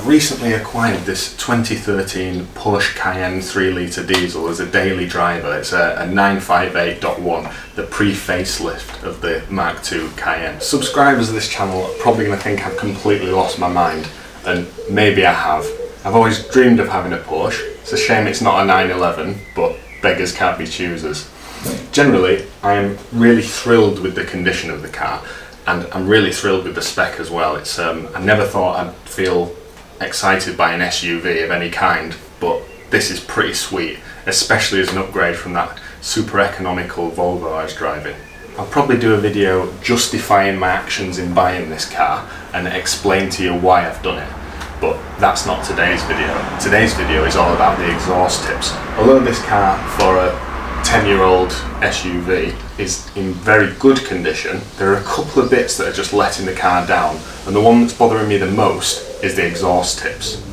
I've recently acquired this 2013 Porsche Cayenne 3 litre diesel as a daily driver. It's a 958.1, the pre-facelift of the Mark II Cayenne. Subscribers of this channel are probably going to think I've completely lost my mind, and maybe I have. I've always dreamed of having a Porsche. It's a shame it's not a 911, but beggars can't be choosers. Generally, I'm really thrilled with the condition of the car, and I'm really thrilled with the spec as well. It's I never thought I'd feel excited by an SUV of any kind, but this is pretty sweet, especially as an upgrade from that super economical Volvo I was driving. I'll probably do a video justifying my actions in buying this car and explain to you why I've done it, but that's not today's video. Today's video is all about the exhaust tips. Although this car, for a 10-year-old SUV, is in very good condition, there are a couple of bits that are just letting the car down, and the one that's bothering me the most is the exhaust tips.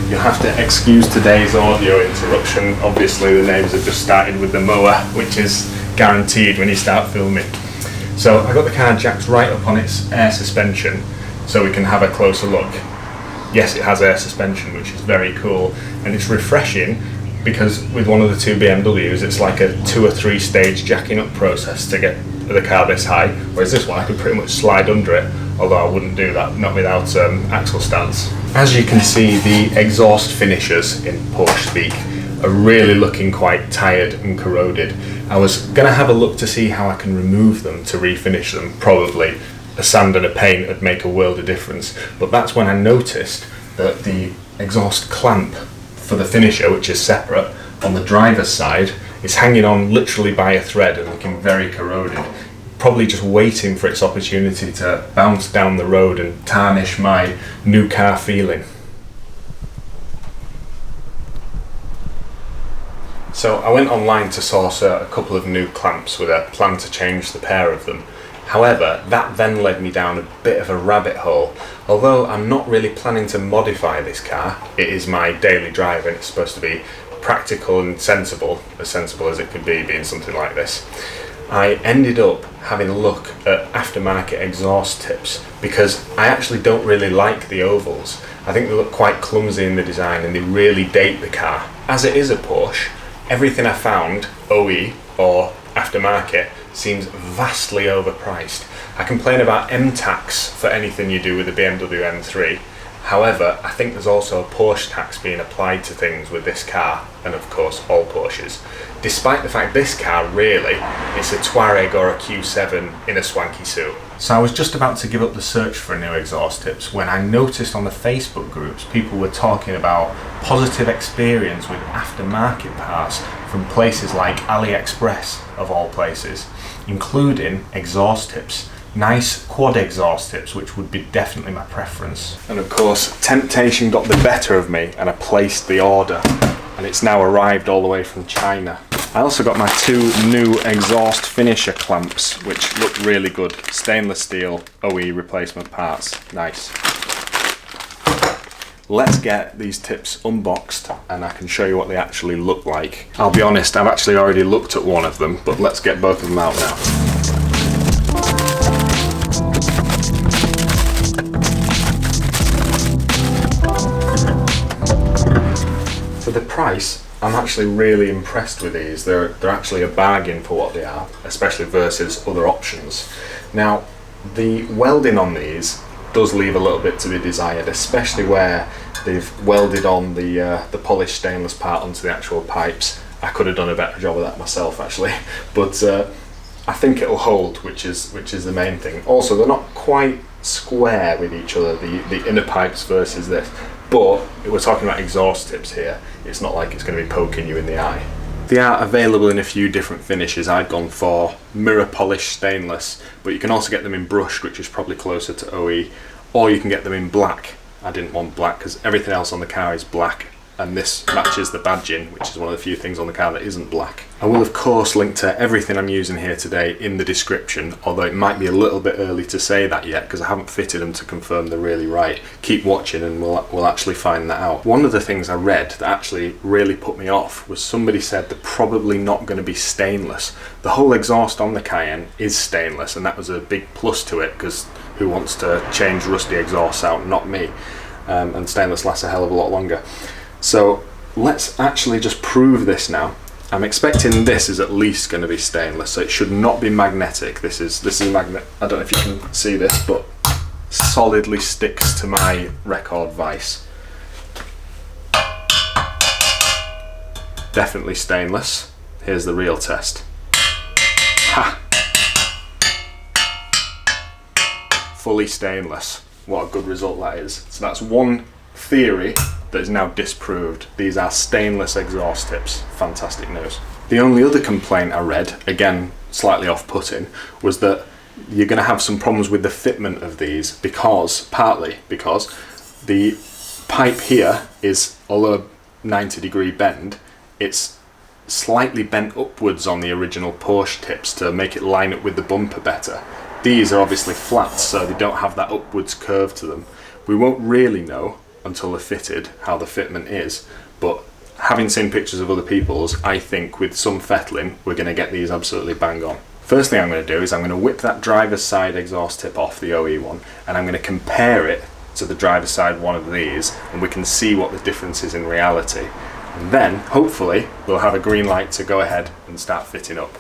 You'll have to excuse today's audio interruption. Obviously the neighbours have just started with the mower, which is guaranteed when you start filming. So I got the car jacked right up on its air suspension so we can have a closer look. Yes, it has air suspension, which is very cool, and it's refreshing because with one of the two BMWs it's like a 2 or 3 stage jacking up process to get the car this high, whereas this one I could pretty much slide under it, although I wouldn't do that, not without axle stands. As you can see, the exhaust finishers, in Porsche speak, are really looking quite tired and corroded. I was going to have a look to see how I can remove them to refinish them. Probably a sand and a paint would make a world of difference, but that's when I noticed that the exhaust clamp for the finisher, which is separate, on the driver's side, is hanging on literally by a thread and looking very corroded. Probably just waiting for its opportunity to bounce down the road and tarnish my new car feeling. So I went online to source a couple of new clamps with a plan to change the pair of them. However, that then led me down a bit of a rabbit hole. Although I'm not really planning to modify this car, it is my daily drive and it's supposed to be practical and sensible as it could be, being something like this. I ended up having a look at aftermarket exhaust tips because I actually don't really like the ovals. I think they look quite clumsy in the design and they really date the car. As it is a Porsche, everything I found, OE or aftermarket, seems vastly overpriced. I complain about M-tax for anything you do with the BMW M3. However, I think there's also a Porsche tax being applied to things with this car, and of course all Porsches. Despite the fact this car really is a Touareg or a Q7 in a swanky suit. So I was just about to give up the search for new exhaust tips when I noticed on the Facebook groups people were talking about positive experience with aftermarket parts from places like Ali Express, of all places, including exhaust tips. Nice quad exhaust tips, which would be definitely my preference. And of course, temptation got the better of me and I placed the order, and it's now arrived all the way from China. I also got my 2 new exhaust finisher clamps, which look really good. Stainless steel OE replacement parts. Nice. Let's get these tips unboxed and I can show you what they actually look like. I'll be honest, I've actually already looked at one of them, but let's get both of them out now. For the price, I'm actually really impressed with these. They're actually a bargain for what they are, especially versus other options. Now, the welding on these does leave a little bit to be desired, especially where they've welded on the polished stainless part onto the actual pipes. I could have done a better job of that myself actually, but I think it'll hold, which is the main thing. Also, they're not quite square with each other, the inner pipes versus this, but we're talking about exhaust tips here. It's not like it's going to be poking you in the eye. They are available in a few different finishes. I've gone for mirror polished stainless, but you can also get them in brushed, which is probably closer to OE, or you can get them in black. I didn't want black because everything else on the car is black, and this matches the badging, which is one of the few things on the car that isn't black. I will of course link to everything I'm using here today in the description, although it might be a little bit early to say that yet because I haven't fitted them to confirm they're really right. Keep watching and we'll actually find that out. One of the things I read that actually really put me off was somebody said they're probably not going to be stainless. The whole exhaust on the Cayenne is stainless, and that was a big plus to it because who wants to change rusty exhausts out? Not me. and stainless lasts a hell of a lot longer. So let's actually just prove this now. I'm expecting this is at least going to be stainless, so it should not be magnetic. This is magnet. I don't know if you can see this, but solidly sticks to my record vise. Definitely stainless. Here's the real test. Ha! Fully stainless. What a good result that is. So that's one theory that is now disproved. These are stainless exhaust tips. Fantastic news. The only other complaint I read, again slightly off-putting, was that you're going to have some problems with the fitment of these partly because the pipe here is, although 90-degree bend, it's slightly bent upwards on the original Porsche tips to make it line up with the bumper better. These are obviously flat, so they don't have that upwards curve to them. We won't really know until they're fitted how the fitment is, but having seen pictures of other people's, I think with some fettling we're going to get these absolutely bang on. First thing I'm going to do is I'm going to whip that driver's side exhaust tip off, the OE one, and I'm going to compare it to the driver's side one of these, and we can see what the difference is in reality. And then hopefully we'll have a green light to go ahead and start fitting up.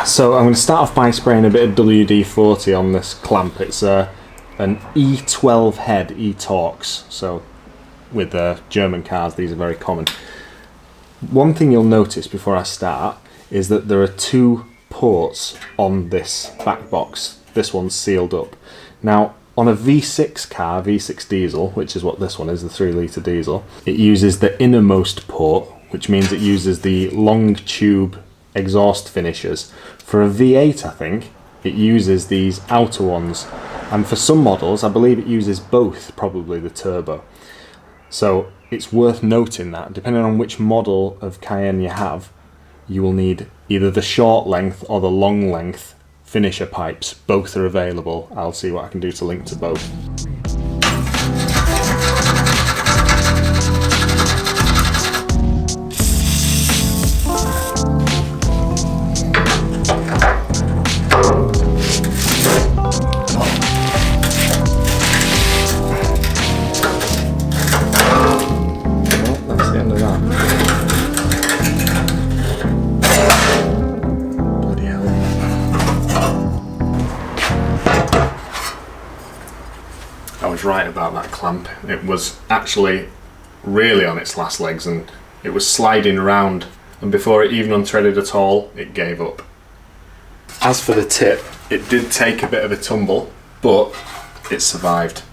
So I'm going to start off by spraying a bit of WD-40 on this clamp. It's an E12 head E-Torx, so with German cars these are very common. One thing you'll notice before I start is that there are two ports on this back box. This one's sealed up. Now on a V6 car, V6 diesel, which is what this one is, the 3-litre diesel, it uses the innermost port, which means it uses the long tube exhaust finishers. For a V8, I think, it uses these outer ones, and for some models, I believe it uses both, probably the turbo. So it's worth noting that, depending on which model of Cayenne you have, you will need either the short length or the long length finisher pipes. Both are available. I'll see what I can do to link to both. Right about that clamp. It was actually really on its last legs and it was sliding around, and before it even unthreaded at all, it gave up. As for the tip, it did take a bit of a tumble, but it survived.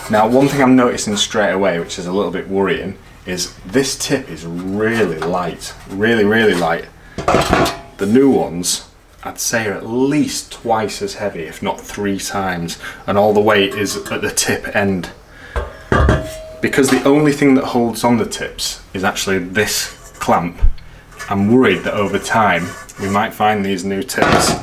Now one thing I'm noticing straight away, which is a little bit worrying, is this tip is really light, really light. The new ones, I'd say, are at least twice as heavy, if not 3 times, and all the weight is at the tip end. Because the only thing that holds on the tips is actually this clamp, I'm worried that over time we might find these new tips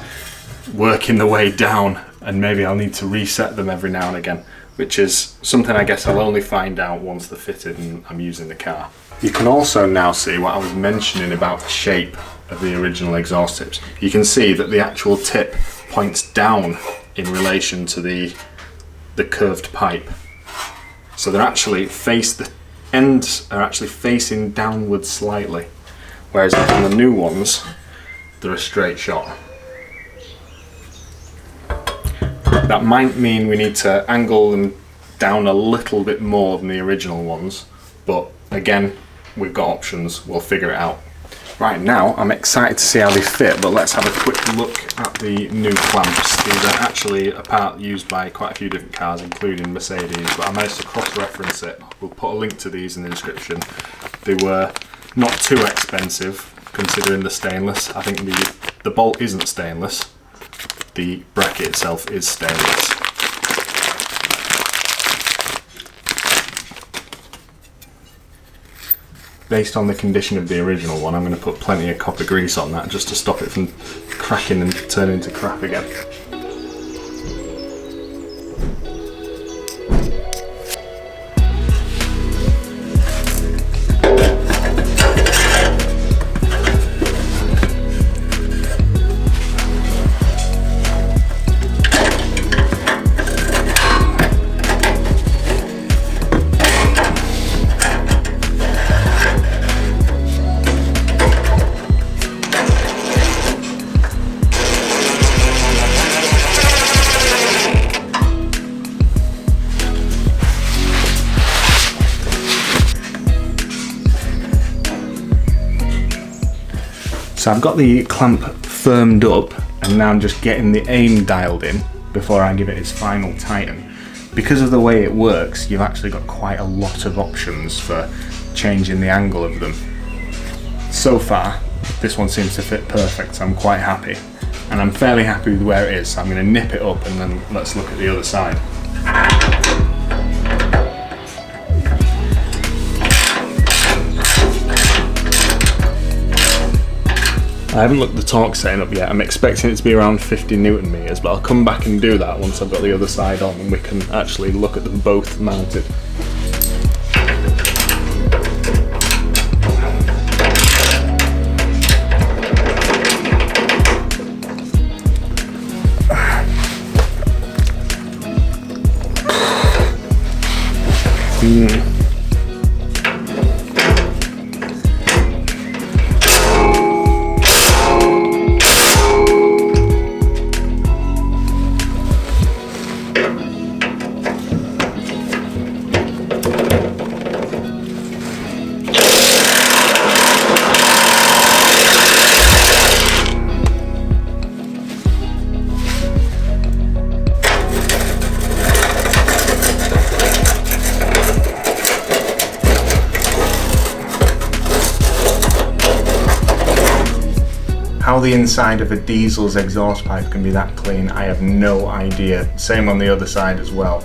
working the way down, and maybe I'll need to reset them every now and again, which is something I guess I'll only find out once they're fitted and I'm using the car. You can also now see what I was mentioning about the shape of the original exhaust tips. You can see that the actual tip points down in relation to the curved pipe. So they're actually the ends are actually facing downwards slightly, whereas on the new ones they're a straight shot. That might mean we need to angle them down a little bit more than the original ones, but again, we've got options, we'll figure it out. Right, now I'm excited to see how they fit, but let's have a quick look at the new clamps. These are actually a part used by quite a few different cars, including Mercedes, but I managed to cross-reference it. We'll put a link to these in the description. They were not too expensive considering the stainless. I think the bolt isn't stainless, the bracket itself is stainless. Based on the condition of the original one, I'm going to put plenty of copper grease on that just to stop it from cracking and turning into crap again. So I've got the clamp firmed up and now I'm just getting the aim dialed in before I give it its final tighten. Because of the way it works, you've actually got quite a lot of options for changing the angle of them. So far, this one seems to fit perfect, so I'm quite happy. And I'm fairly happy with where it is, so I'm going to nip it up and then let's look at the other side. I haven't looked the torque setting up yet. I'm expecting it to be around 50 Newton meters, but I'll come back and do that once I've got the other side on and we can actually look at them both mounted. How the inside of a diesel's exhaust pipe can be that clean, I have no idea. Same on the other side as well.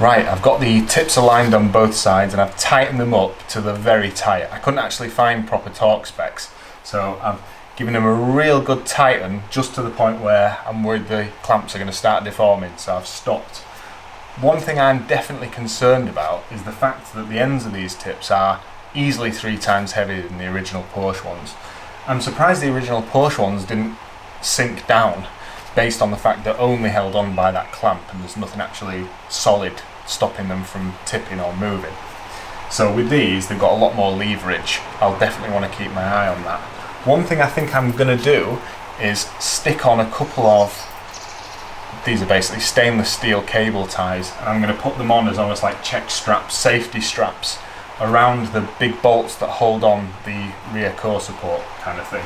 Right, I've got the tips aligned on both sides and I've tightened them up to the very tight. I couldn't actually find proper torque specs, so I've given them a real good tighten just to the point where I'm worried the clamps are going to start deforming, so I've stopped. One thing I'm definitely concerned about is the fact that the ends of these tips are easily 3 times heavier than the original Porsche ones. I'm surprised the original Porsche ones didn't sink down based on the fact they're only held on by that clamp and there's nothing actually solid stopping them from tipping or moving. So with these, they've got a lot more leverage. I'll definitely want to keep my eye on that. One thing I think I'm going to do is stick on a couple of, these are basically stainless steel cable ties, and I'm going to put them on as almost like check straps, safety straps, around the big bolts that hold on the rear core support kind of thing.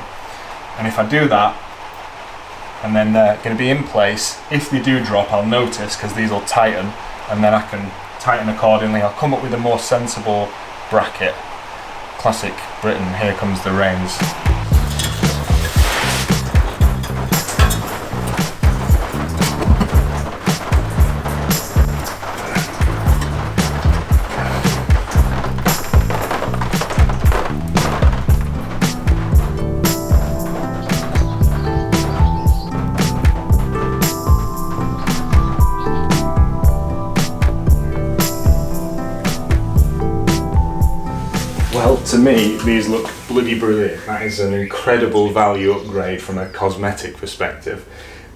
And if I do that, and then they're going to be in place, if they do drop I'll notice because these will tighten, and then I can tighten accordingly. I'll come up with a more sensible bracket. Classic Britain, here comes the rains. Well, to me, these look bloody brilliant. That is an incredible value upgrade from a cosmetic perspective.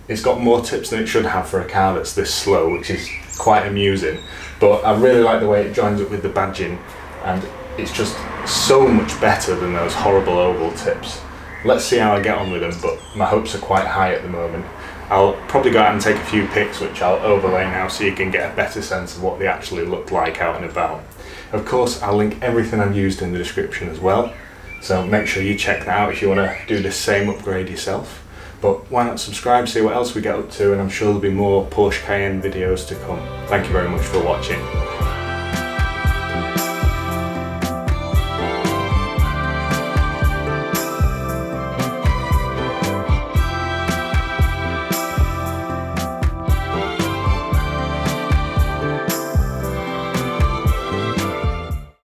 It's got more tips than it should have for a car that's this slow, which is quite amusing. But I really like the way it joins up with the badging, and it's just so much better than those horrible oval tips. Let's see how I get on with them, but my hopes are quite high at the moment. I'll probably go out and take a few pics, which I'll overlay now so you can get a better sense of what they actually look like out and about. Of course, I'll link everything I've used in the description as well, so make sure you check that out if you want to do the same upgrade yourself. But why not subscribe, see what else we get up to, and I'm sure there'll be more Porsche Cayenne videos to come. Thank you very much for watching.